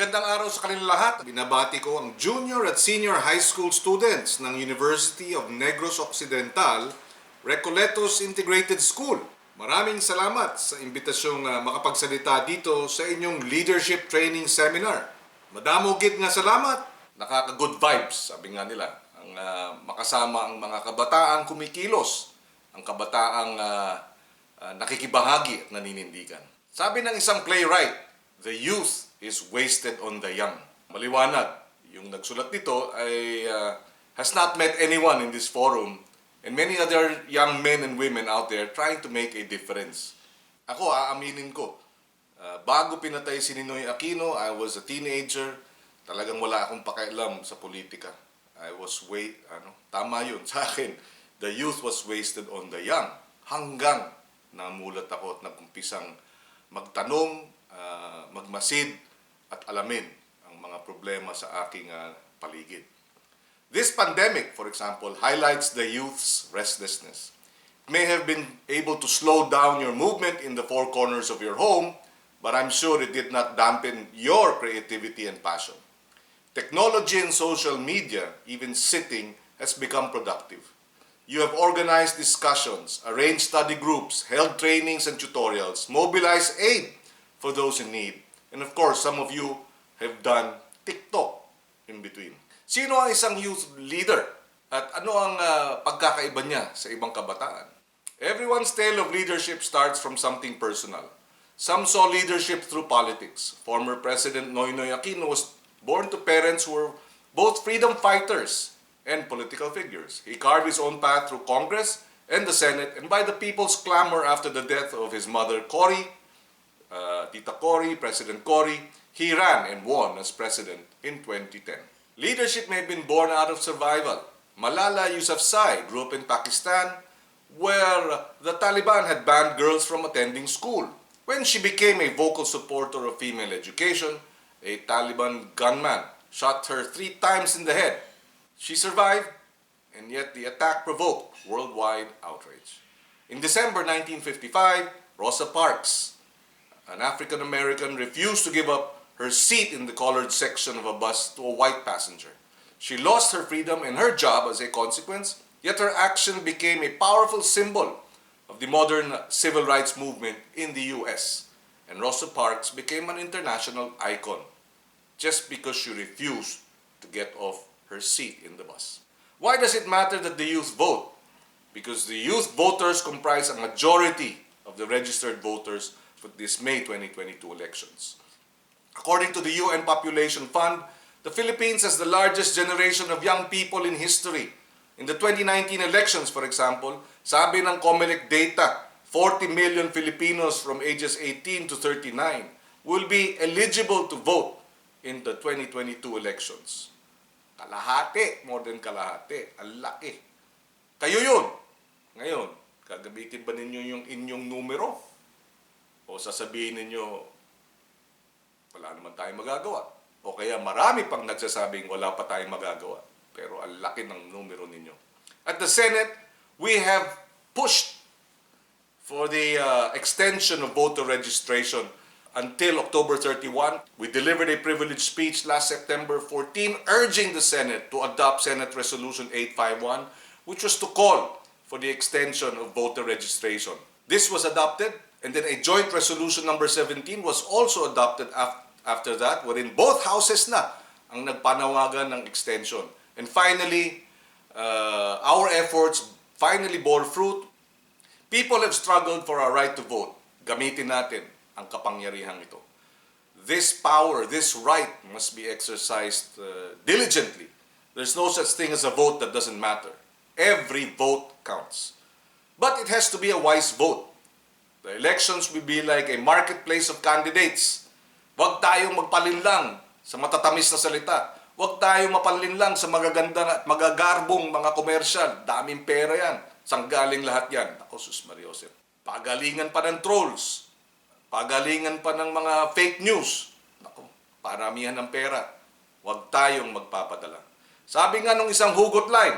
Magandang araw sa kanila lahat. Binabati ko ang junior at senior high school students ng University of Negros Occidental, Recoletos Integrated School. Maraming salamat sa imbitasyong makapagsalita dito sa inyong leadership training seminar. Madamo gid nga salamat. Nakaka-good vibes, sabi nga nila. Ang makasama ang mga kabataang kumikilos, ang kabataang nakikibahagi at naninindigan. Sabi ng isang playwright, the youth is wasted on the young. Maliwanag, yung nagsulat nito ay has not met anyone in this forum and many other young men and women out there trying to make a difference. Ako, aaminin ko, bago pinatay si Ninoy Aquino, I was a teenager, talagang wala akong pakialam sa politika. I was tama yun sa akin. The youth was wasted on the young. Hanggang namulat ako at nagkumpisang magtanong, magmasid at alamin ang mga problema sa aking paligid. This pandemic, for example, highlights the youth's restlessness. It may have been able to slow down your movement in the four corners of your home, but I'm sure it did not dampen your creativity and passion. Technology and social media, even sitting, has become productive. You have organized discussions, arranged study groups, held trainings and tutorials, mobilized aid for those in need. And of course, some of you have done TikTok in between. Sino ang isang youth leader? At ano ang pagkakaiba niya sa ibang kabataan? Everyone's tale of leadership starts from something personal. Some saw leadership through politics. Former President Noynoy Aquino was born to parents who were both freedom fighters and political figures. He carved his own path through Congress and the Senate, and by the people's clamor after the death of his mother, Tita Cory, President Cory, he ran and won as president in 2010. Leadership may have been born out of survival. Malala Yousafzai grew up in Pakistan, where the Taliban had banned girls from attending school. When she became a vocal supporter of female education, a Taliban gunman shot her 3 times in the head. She survived, and yet the attack provoked worldwide outrage. In December 1955, Rosa Parks, an African-American, refused to give up her seat in the colored section of a bus to a white passenger. She lost her freedom and her job as a consequence, yet her action became a powerful symbol of the modern civil rights movement in the US. And Rosa Parks became an international icon just because she refused to get off her seat in the bus. Why does it matter that the youth vote? Because the youth voters comprise a majority of the registered voters for this May 2022 elections. According to the UN Population Fund, the Philippines has the largest generation of young people in history. In the 2019 elections, for example, sabi ng COMELEC data, 40 million Filipinos from ages 18 to 39 will be eligible to vote in the 2022 elections. Kalahati, more than kalahati. Ang laki. Kayo yun. Ngayon, gagamitin ba ninyo yung inyong numero? O sasabihin ninyo, wala naman tayong magagawa. O kaya marami pang nagsasabing wala pa tayong magagawa. Pero ang laki ng numero ninyo. At the Senate, we have pushed for the extension of voter registration until October 31. We delivered a privileged speech last September 14 urging the Senate to adopt Senate Resolution 851, which was to call for the extension of voter registration. This was adopted, and then a joint resolution number 17 was also adopted after that, wherein both houses na ang nagpanawagan ng extension. And finally, our efforts finally bore fruit. People have struggled for our right to vote. Gamitin natin ang kapangyarihang ito. This power, this right must be exercised diligently. There's no such thing as a vote that doesn't matter. Every vote counts. But it has to be a wise vote. The elections will be like a marketplace of candidates. Huwag tayong magpalinlang sa matatamis na salita. Huwag tayong mapalinlang sa magaganda at magagarbong mga komersyal. Daming pera yan. Saan galing lahat yan? Ako, sus Mariosep. Pagalingan pa ng trolls. Pagalingan pa ng mga fake news. Naku, paramihan ng pera. Huwag tayong magpapadala. Sabi nga nung isang hugot line,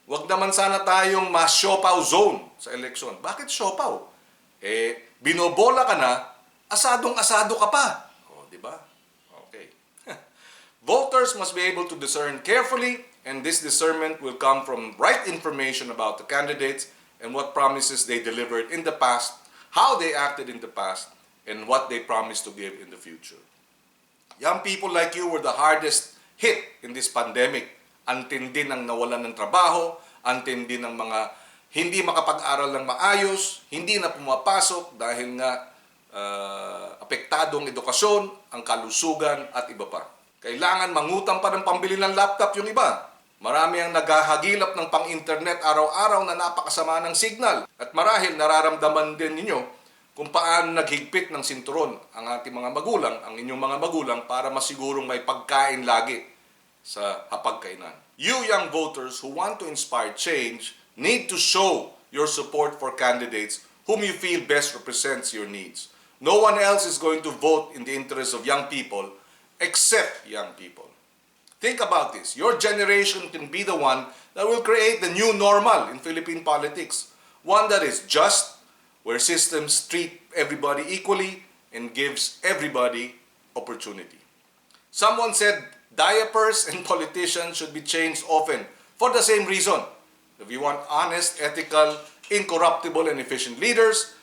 huwag naman sana tayong ma-siopaw zone sa eleksyon. Bakit siopaw? Binobola ka na, asadong-asado ka pa. O, di ba? Okay. Voters must be able to discern carefully, and this discernment will come from right information about the candidates and what promises they delivered in the past, how they acted in the past, and what they promise to give in the future. Young people like you were the hardest hit in this pandemic. Antindi ng nawalan ng trabaho, antindi ng mga hindi makapag-aral ng maayos, hindi na pumapasok dahil nga apektado ang edukasyon, ang kalusugan at iba pa. Kailangan mangutang pa ng pambili ng laptop yung iba. Marami ang naghahagilap ng pang-internet araw-araw na napakasama ng signal. At marahil nararamdaman din ninyo kung paano naghigpit ng sinturon ang ating mga magulang, ang inyong mga magulang para masigurong may pagkain lagi sa hapagkainan. You young voters who want to inspire change need to show your support for candidates whom you feel best represents your needs. No one else is going to vote in the interest of young people except young people. Think about this. Your generation can be the one that will create the new normal in Philippine politics. One that is just, where systems treat everybody equally and gives everybody opportunity. Someone said diapers and politicians should be changed often for the same reason. If we want honest, ethical, incorruptible, and efficient leaders,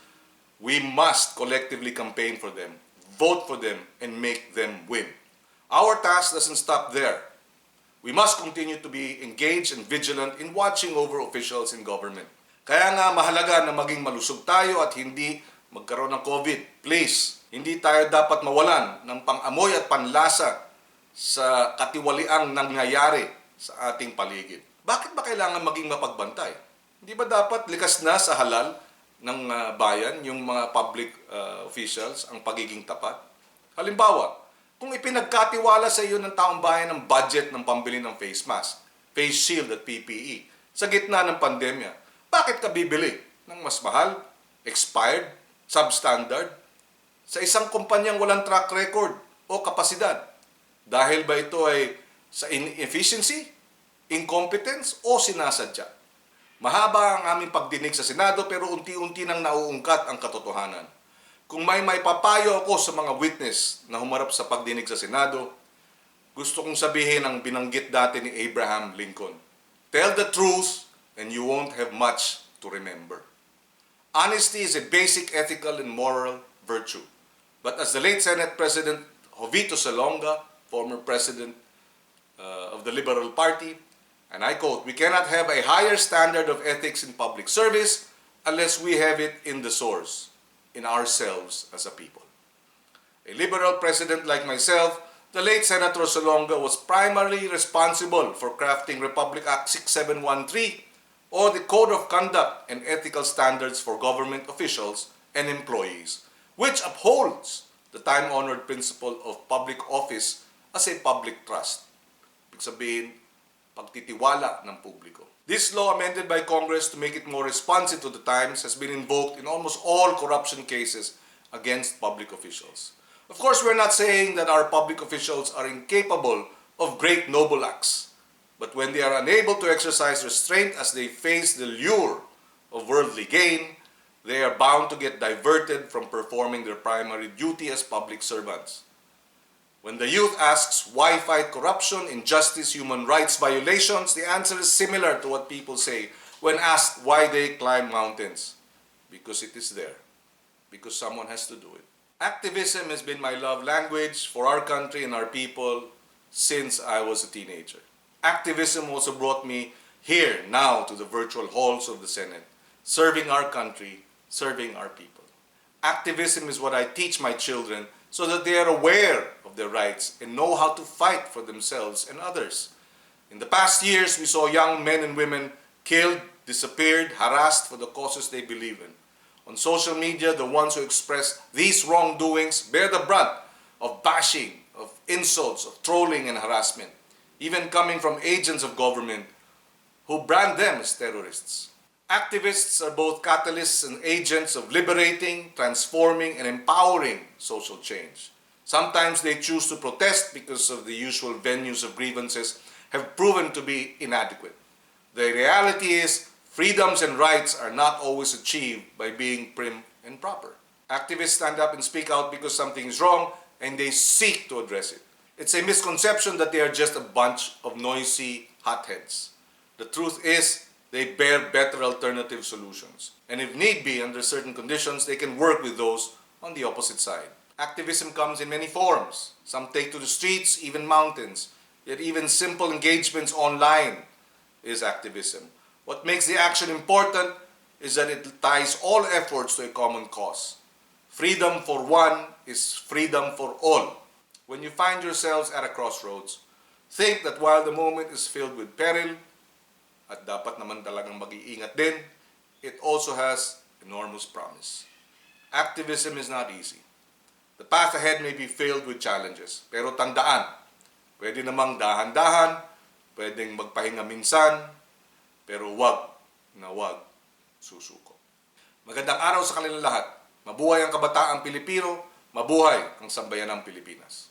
we must collectively campaign for them, vote for them, and make them win. Our task doesn't stop there. We must continue to be engaged and vigilant in watching over officials in government. Kaya nga mahalaga na maging malusog tayo at hindi magkaroon ng COVID. Please, hindi tayo dapat mawalan ng pang-amoy at panlasa sa katiwaliang nangyayari sa ating paligid. Bakit ba kailangan maging mapagbantay? Hindi ba dapat likas na sa halal ng bayan yung mga public officials ang pagiging tapat? Halimbawa, kung ipinagkatiwala sa iyo ng taong bayan ang budget ng pambili ng face mask, face shield at PPE sa gitna ng pandemya, bakit ka bibili ng mas mahal, expired, substandard, sa isang kumpanyang walang track record o kapasidad? Dahil ba ito ay sa inefficiency, incompetence o sinasadya? Mahaba ang aming pagdinig sa Senado pero unti-unti nang nauungkat ang katotohanan. Kung may papayo ako sa mga witness na humarap sa pagdinig sa Senado, gusto kong sabihin ang binanggit dati ni Abraham Lincoln. Tell the truth and you won't have much to remember. Honesty is a basic ethical and moral virtue. But as the late Senate President 𝐔𝐍𝐑 𝐒𝐿, former President of the Liberal Party, and I quote, "We cannot have a higher standard of ethics in public service unless we have it in the source, in ourselves as a people." A liberal president like myself, the late Senator 𝐒𝐿 was primarily responsible for crafting Republic Act 6713 or the Code of Conduct and Ethical Standards for Government Officials and Employees, which upholds the time-honored principle of public office as a public trust. Ibig sabihin, pagtitiwala ng publiko. This law, amended by Congress to make it more responsive to the times, has been invoked in almost all corruption cases against public officials. Of course, we're not saying that our public officials are incapable of great noble acts. But when they are unable to exercise restraint as they face the lure of worldly gain, they are bound to get diverted from performing their primary duty as public servants. When the youth asks why fight corruption, injustice, human rights violations, the answer is similar to what people say when asked why they climb mountains. Because it is there. Because someone has to do it. Activism has been my love language for our country and our people since I was a teenager. Activism also brought me here now to the virtual halls of the Senate, serving our country, serving our people. Activism is what I teach my children so that they are aware of their rights and know how to fight for themselves and others. In the past years, we saw young men and women killed, disappeared, harassed for the causes they believe in. On social media, the ones who express these wrongdoings bear the brunt of bashing, of insults, of trolling and harassment, even coming from agents of government who brand them as terrorists. Activists are both catalysts and agents of liberating, transforming, and empowering social change. Sometimes they choose to protest because of the usual venues of grievances have proven to be inadequate. The reality is, freedoms and rights are not always achieved by being prim and proper. Activists stand up and speak out because something is wrong and they seek to address it. It's a misconception that they are just a bunch of noisy hotheads. The truth is, they bear better alternative solutions. And if need be, under certain conditions, they can work with those on the opposite side. Activism comes in many forms. Some take to the streets, even mountains. Yet even simple engagements online is activism. What makes the action important is that it ties all efforts to a common cause. Freedom for one is freedom for all. When you find yourselves at a crossroads, think that while the moment is filled with peril, at dapat naman talagang mag-iingat din, it also has enormous promise. Activism is not easy. The path ahead may be filled with challenges, pero tandaan, pwede namang dahan-dahan, pwedeng magpahinga minsan, pero wag susuko. Magandang araw sa kanilang lahat. Mabuhay ang kabataang Pilipino, mabuhay ang sambayanang Pilipinas.